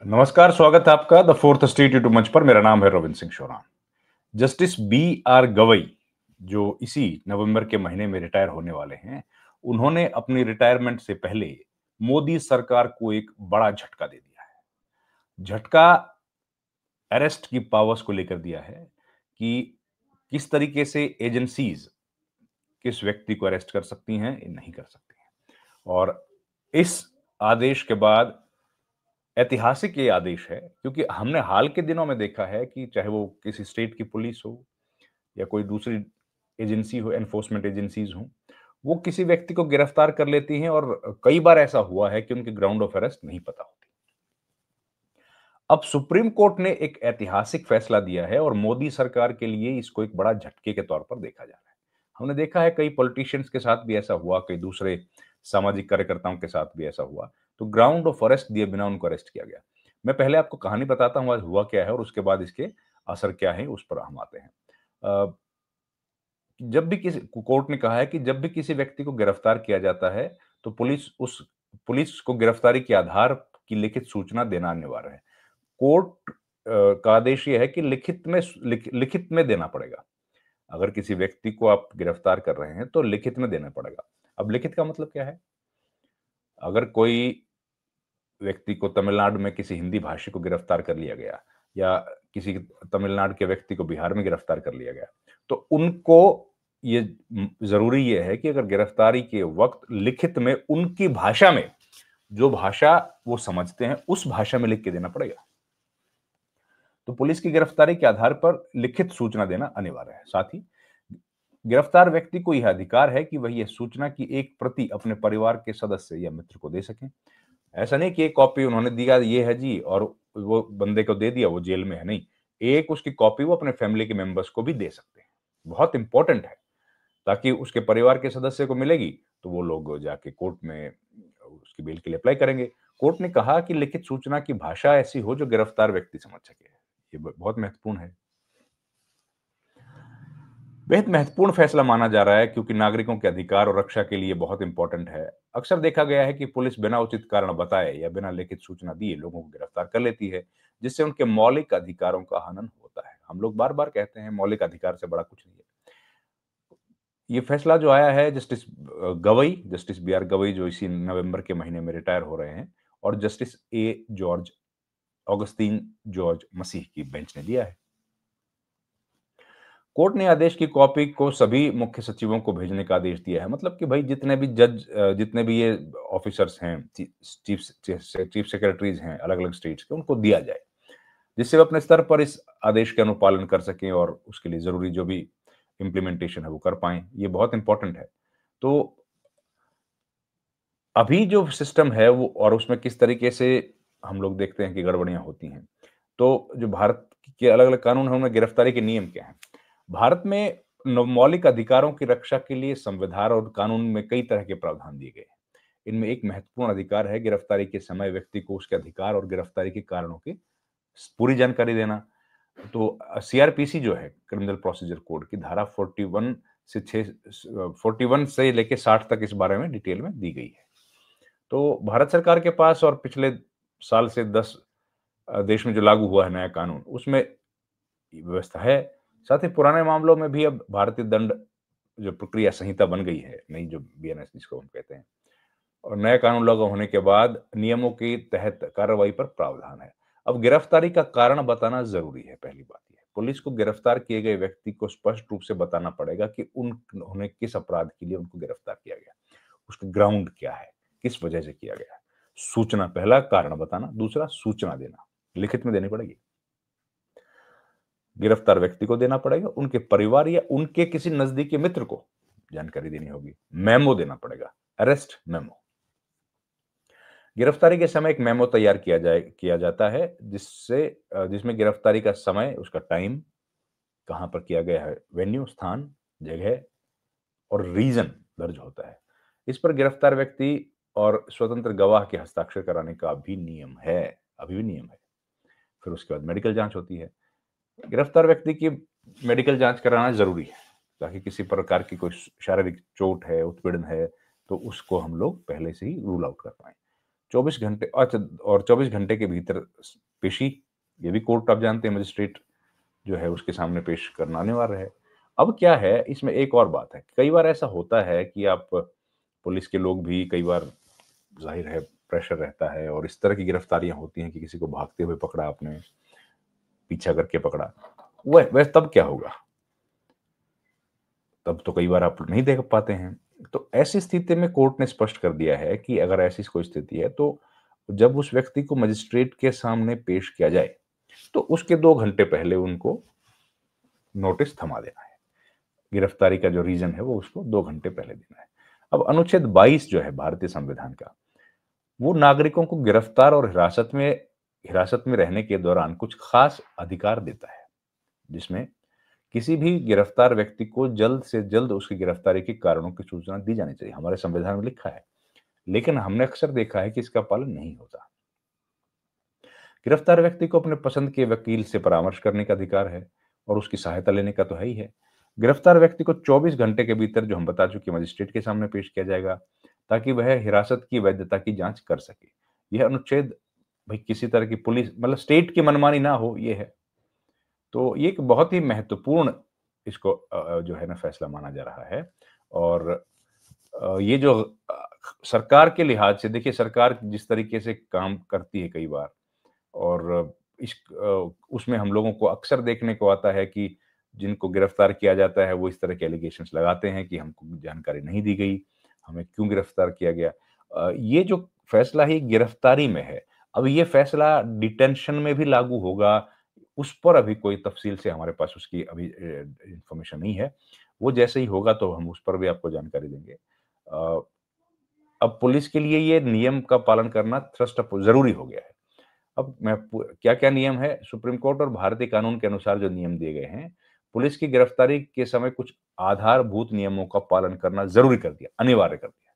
नमस्कार, स्वागत है आपका द फोर्थ स्टेट यूट्यूब मंच पर। मेरा नाम है रविंद्र सिंह शोरान। Justice B R. गवई, जो इसी नवंबर के महीने में रिटायर होने वाले हैं, उन्होंने अपनी रिटायरमेंट से पहले मोदी सरकार को एक बड़ा झटका दे दिया है। झटका अरेस्ट की पावर्स को लेकर दिया है कि किस तरीके से एजेंसीज किस व्यक्ति को अरेस्ट कर सकती हैं, नहीं कर सकती हैं। और इस आदेश के बाद ऐतिहासिक ये आदेश है, क्योंकि हमने हाल के दिनों में देखा है कि चाहे वो किसी स्टेट की पुलिस हो या कोई दूसरी एजेंसी हो, एनफोर्समेंट एजेंसीज हों, वो किसी व्यक्ति को गिरफ्तार कर लेती हैं और कई बार ऐसा हुआ है कि उनके ग्राउंड ऑफ अरेस्ट नहीं पता होती। अब सुप्रीम कोर्ट ने एक ऐतिहासिक फैसला दिया है और मोदी सरकार के लिए इसको एक बड़ा झटके के तौर पर देखा जा रहा है। हमने देखा है कई पॉलिटिशियंस के साथ भी ऐसा हुआ, कई दूसरे सामाजिक कार्यकर्ताओं के साथ भी ऐसा हुआ, तो ग्राउंड ऑफ अरेस्ट दिए बिना उनको अरेस्ट किया गया। मैं पहले आपको कहानी बताता हूँ आज हुआ क्या है और उसके बाद इसके असर क्या है उस पर हम आते हैं। अ, जब भी किसी कोर्ट ने कहा है कि जब भी किसी व्यक्ति को गिरफ्तार किया जाता है, तो पुलिस को गिरफ्तारी के आधार की लिखित सूचना देना अनिवार्य है। कोर्ट का आदेश ये है कि लिखित में देना पड़ेगा। अगर किसी व्यक्ति को आप गिरफ्तार कर रहे हैं तो लिखित में देना पड़ेगा। अब लिखित का मतलब क्या है? अगर कोई व्यक्ति को तमिलनाडु में किसी हिंदी भाषी को गिरफ्तार कर लिया गया या किसी तमिलनाडु के व्यक्ति को बिहार में गिरफ्तार कर लिया गया, तो उनको ये जरूरी ये है कि अगर गिरफ्तारी के वक्त लिखित में उनकी भाषा में, जो भाषा वो समझते हैं उस भाषा में लिख के देना पड़ेगा। तो पुलिस की गिरफ्तारी के आधार पर लिखित सूचना देना अनिवार्य है। साथ ही गिरफ्तार व्यक्ति को यह अधिकार है कि वह यह सूचना की एक प्रति अपने परिवार के सदस्य या मित्र को दे सकें। ऐसा नहीं कि एक कॉपी उन्होंने दिया ये है जी और वो बंदे को दे दिया, वो जेल में है, नहीं। एक उसकी कॉपी वो अपने फैमिली के मेंबर्स को भी दे सकते हैं। बहुत इंपॉर्टेंट है, ताकि उसके परिवार के सदस्य को मिलेगी तो वो लोग जाके कोर्ट में उसकी बेल के लिए अप्लाई करेंगे। कोर्ट ने कहा कि लिखित सूचना की भाषा ऐसी हो जो गिरफ्तार व्यक्ति समझ सके। ये बहुत महत्वपूर्ण है। बेहद महत्वपूर्ण फैसला माना जा रहा है क्योंकि नागरिकों के अधिकार और रक्षा के लिए बहुत इंपॉर्टेंट है। अक्सर देखा गया है कि पुलिस बिना उचित कारण बताए या बिना लिखित सूचना दिए लोगों को गिरफ्तार कर लेती है, जिससे उनके मौलिक अधिकारों का हनन होता है। हम लोग बार बार कहते हैं मौलिक अधिकार से बड़ा कुछ नहीं है। ये फैसला जो आया है जस्टिस बी.आर. गवई, जो इसी नवंबर के महीने में रिटायर हो रहे हैं, और justice A George Augustine George Masih की बेंच ने दिया है। कोर्ट ने आदेश की कॉपी को सभी मुख्य सचिवों को भेजने का आदेश दिया है। मतलब कि भाई जितने भी ये ऑफिसर्स हैं, चीफ सेक्रेटरीज हैं अलग अलग स्टेट्स के, उनको दिया जाए, जिससे वो अपने स्तर पर इस आदेश के अनुपालन कर सकें और उसके लिए जरूरी जो भी इम्प्लीमेंटेशन है वो कर पाए। ये बहुत इंपॉर्टेंट है। तो अभी जो सिस्टम है वो, और उसमें किस तरीके से हम लोग देखते हैं कि गड़बड़ियां होती हैं। तो जो भारत के अलग अलग कानून है उनमें गिरफ्तारी के नियम क्या हैं? भारत में मौलिक अधिकारों की रक्षा के लिए संविधान और कानून में कई तरह के प्रावधान दिए गए हैं। इनमें एक महत्वपूर्ण अधिकार है गिरफ्तारी के समय व्यक्ति को उसके अधिकार और गिरफ्तारी के कारणों की पूरी जानकारी देना। तो सीआरपीसी जो है, क्रिमिनल प्रोसीजर कोड की धारा 41 से लेके 60 तक इस बारे में डिटेल में दी गई है। तो भारत सरकार के पास और पिछले साल से 10 देश में जो लागू हुआ है नया कानून, उसमें व्यवस्था है। साथ ही पुराने मामलों में भी अब भारतीय दंड जो प्रक्रिया संहिता बन गई है, नई जो बीएनएस जिसको हम कहते हैं, और नया कानून लागू होने के बाद नियमों के तहत कार्रवाई पर प्रावधान है। अब गिरफ्तारी का कारण बताना जरूरी है। पहली बात यह है, पुलिस को गिरफ्तार किए गए व्यक्ति को स्पष्ट रूप से बताना पड़ेगा कि उन्होंने किस अपराध के लिए उनको गिरफ्तार किया गया, उसका ग्राउंड क्या है, किस वजह से किया गया है। सूचना, पहला कारण बताना, दूसरा सूचना देना, लिखित में देनी पड़ेगी। गिरफ्तार व्यक्ति को देना पड़ेगा, उनके परिवार या उनके किसी नजदीकी मित्र को जानकारी देनी होगी। मेमो देना पड़ेगा, अरेस्ट मेमो। गिरफ्तारी के समय एक मेमो तैयार किया जाता है, जिसमें गिरफ्तारी का समय, उसका टाइम, कहां पर किया गया है, वेन्यू, स्थान, जगह और रीजन दर्ज होता है। इस पर गिरफ्तार व्यक्ति और स्वतंत्र गवाह के हस्ताक्षर कराने का भी नियम है, अभी भी नियम है। फिर उसके बाद मेडिकल जांच होती है। गिरफ्तार व्यक्ति की मेडिकल जांच कराना जरूरी है, ताकि किसी प्रकार की कोई शारीरिक चोट है, उत्पीड़न है, तो उसको हम लोग पहले से ही रूल आउट कर पाए। 24 घंटे, अच्छा, और 24 घंटे के भीतर पेशी, ये भी कोर्ट आप जानते हैं मजिस्ट्रेट जो है उसके सामने पेश करना अनिवार्य है। अब क्या है, इसमें एक और बात है, कई बार ऐसा होता है कि आप पुलिस के लोग भी कई बार, ज़ाहिर है प्रेशर रहता है और इस तरह की गिरफ्तारियाँ होती हैं कि किसी को भागते हुए पकड़ा आपने, पीछा करके पकड़ा। वह तब क्या होगा? तब तो कई बार आप नहीं देख पाते हैं। तो ऐसी स्थिति में कोर्ट ने स्पष्ट कर दिया है कि अगर ऐसी कोई स्थिति है तो जब उस व्यक्ति को मजिस्ट्रेट के सामने पेश किया जाए, तो उसके 2 घंटे पहले उनको नोटिस थमा देना है। गिरफ्तारी का जो रीज़न है वो उसको 2 घंटे पहले देना है। अब अनुच्छेद 22 जो है भारतीय संविधान का, वो नागरिकों को गिरफ्तार और हिरासत में रहने के दौरान कुछ खास अधिकार देता है, जिसमें किसी भी गिरफ्तार व्यक्ति को जल्द से जल्द उसकी गिरफ्तारी के कारणों की सूचना दी जानी चाहिए। हमारे संविधान में लिखा है, लेकिन हमने अक्सर देखा है कि इसका पालन नहीं होता। गिरफ्तार व्यक्ति को अपने पसंद के वकील से परामर्श करने का अधिकार है और उसकी सहायता लेने का तो है ही है। गिरफ्तार व्यक्ति को 24 घंटे के भीतर, जो हम बता चुके, मजिस्ट्रेट के सामने पेश किया जाएगा, ताकि वह हिरासत की वैधता की जांच कर सके। यह अनुच्छेद, भाई, किसी तरह की पुलिस मतलब स्टेट की मनमानी ना हो, ये है। तो ये एक बहुत ही महत्वपूर्ण इसको जो है ना फैसला माना जा रहा है। और ये जो सरकार के लिहाज से, देखिए सरकार जिस तरीके से काम करती है कई बार, और उसमें हम लोगों को अक्सर देखने को आता है कि जिनको गिरफ्तार किया जाता है वो इस तरह के एलिगेशंस लगाते हैं कि हमको जानकारी नहीं दी गई, हमें क्यों गिरफ्तार किया गया। ये जो फैसला है गिरफ्तारी में है। अब ये फैसला डिटेंशन में भी लागू होगा, उस पर अभी कोई तफ़सील से हमारे पास उसकी अभी इन्फॉर्मेशन नहीं है। वो जैसे ही होगा तो हम उस पर भी आपको जानकारी देंगे। अ, अब पुलिस के लिए ये नियम का पालन करना थ्रस्ट ऑफ ज़रूरी हो गया है। अब मैं पु क्या-क्या नियम है, सुप्रीम कोर्ट और भारतीय कानून के अनुसार जो नियम दिए गए हैं, पुलिस की गिरफ्तारी के समय कुछ आधारभूत नियमों का पालन करना ज़रूरी कर दिया, अनिवार्य कर दिया।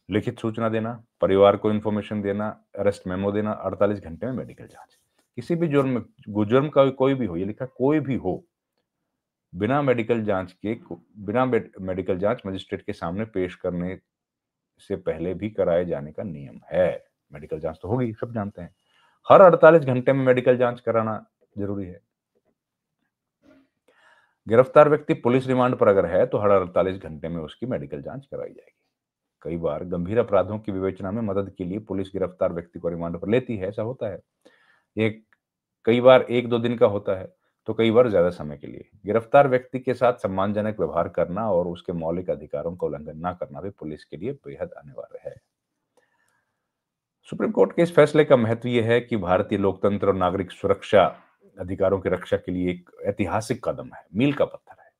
लिखित सूचना देना, परिवार को इन्फॉर्मेशन देना, अरेस्ट मेमो देना, 48 घंटे में मेडिकल जाँच। किसी भी जुर्म का कोई भी हो, ये लिखा है कोई भी हो, बिना मेडिकल जाँच मजिस्ट्रेट के सामने पेश करने से पहले भी कराए जाने का नियम है। मेडिकल जाँच तो होगी, सब जानते हैं। हर 48 घंटे में मेडिकल जाँच कराना ज़रूरी है। गिरफ्तार व्यक्ति पुलिस रिमांड पर अगर है, तो हर 48 घंटे में उसकी मेडिकल जाँच कराई जाएगी। कई बार गंभीर अपराधों की विवेचना में मदद के लिए पुलिस गिरफ्तार व्यक्ति को रिमांड पर लेती है, ऐसा होता है। ये कई बार 1-2 दिन का होता है, तो कई बार ज़्यादा समय के लिए। गिरफ्तार व्यक्ति के साथ सम्मानजनक व्यवहार करना और उसके मौलिक अधिकारों का उल्लंघन ना करना भी पुलिस के लिए बेहद अनिवार्य है। सुप्रीम कोर्ट के इस फैसले का महत्व ये है कि भारतीय लोकतंत्र और नागरिक सुरक्षा अधिकारों की रक्षा के लिए एक ऐतिहासिक कदम है, मील का पत्थर है।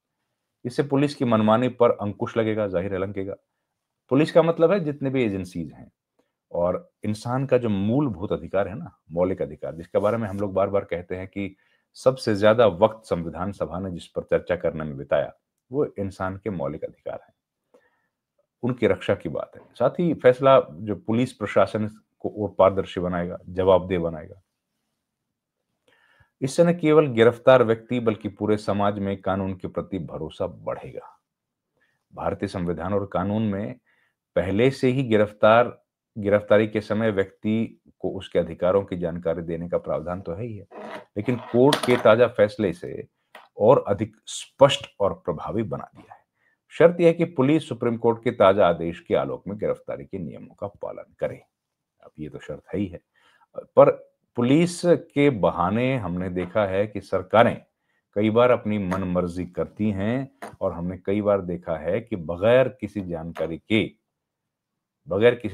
इससे पुलिस की मनमानी पर अंकुश लगेगा, ज़ाहिर है लगेगा। पुलिस का मतलब है जितने भी एजेंसीज हैं, और इंसान का जो मूलभूत अधिकार है ना, मौलिक अधिकार, जिसके बारे में हम लोग बार-बार कहते हैं कि सबसे ज़्यादा वक़्त संविधान सभा ने जिस पर चर्चा करने में बिताया, वो इंसान के मौलिक अधिकार हैं। उनकी रक्षा की बात है। साथ ही फैसला जो पुलिस प्रशासन को और पारदर्शी बनाएगा, जवाबदेह बनाएगा। इससे न केवल गिरफ्तार व्यक्ति बल्कि पूरे समाज में कानून के प्रति भरोसा बढ़ेगा। भारतीय संविधान और कानून में पहले से ही गिरफ्तारी के समय व्यक्ति को उसके अधिकारों की जानकारी देने का प्रावधान तो है ही है, लेकिन कोर्ट के ताजा फैसले से और अधिक स्पष्ट और प्रभावी बना दिया है। शर्त यह है कि पुलिस सुप्रीम कोर्ट के ताजा आदेश के आलोक में गिरफ्तारी के नियमों का पालन करे। अब ये तो शर्त है ही है। पर पुलिस के बहाने हमने देखा है कि सरकारें कई बार अपनी मनमर्जी करती हैं, और हमने कई बार देखा है कि बगैर किसी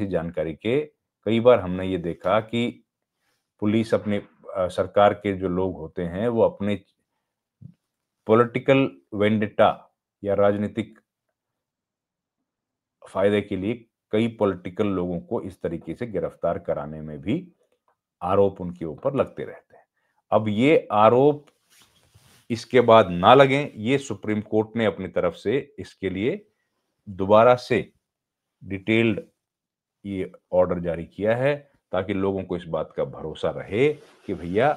जानकारी के कई बार हमने ये देखा कि पुलिस सरकार के जो लोग होते हैं वो अपने पॉलिटिकल वेंडेटा या राजनीतिक फायदे के लिए कई पॉलिटिकल लोगों को इस तरीके से गिरफ्तार कराने में भी आरोप उनके ऊपर लगते रहते हैं। अब ये आरोप इसके बाद ना लगें, ये सुप्रीम कोर्ट ने अपनी तरफ से इसके लिए दोबारा से डिटेल्ड ये ऑर्डर जारी किया है, ताकि लोगों को इस बात का भरोसा रहे कि भैया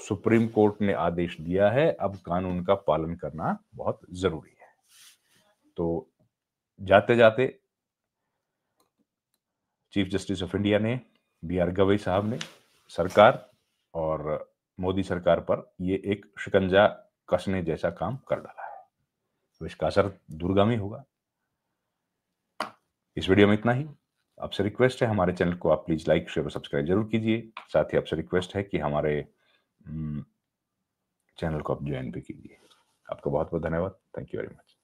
सुप्रीम कोर्ट ने आदेश दिया है, अब कानून का पालन करना बहुत ज़रूरी है। तो जाते-जाते चीफ जस्टिस ऑफ इंडिया ने, बी आर गवई साहब ने, सरकार और मोदी सरकार पर ये एक शिकंजा कसने जैसा काम कर डाला है, तो इसका असर दूरगामी होगा। इस वीडियो में इतना ही। आपसे रिक्वेस्ट है, हमारे चैनल को आप प्लीज लाइक, शेयर और सब्सक्राइब जरूर कीजिए। साथ ही आपसे रिक्वेस्ट है कि हमारे चैनल को आप ज्वाइन भी कीजिए। आपका बहुत बहुत धन्यवाद। Thank you very much.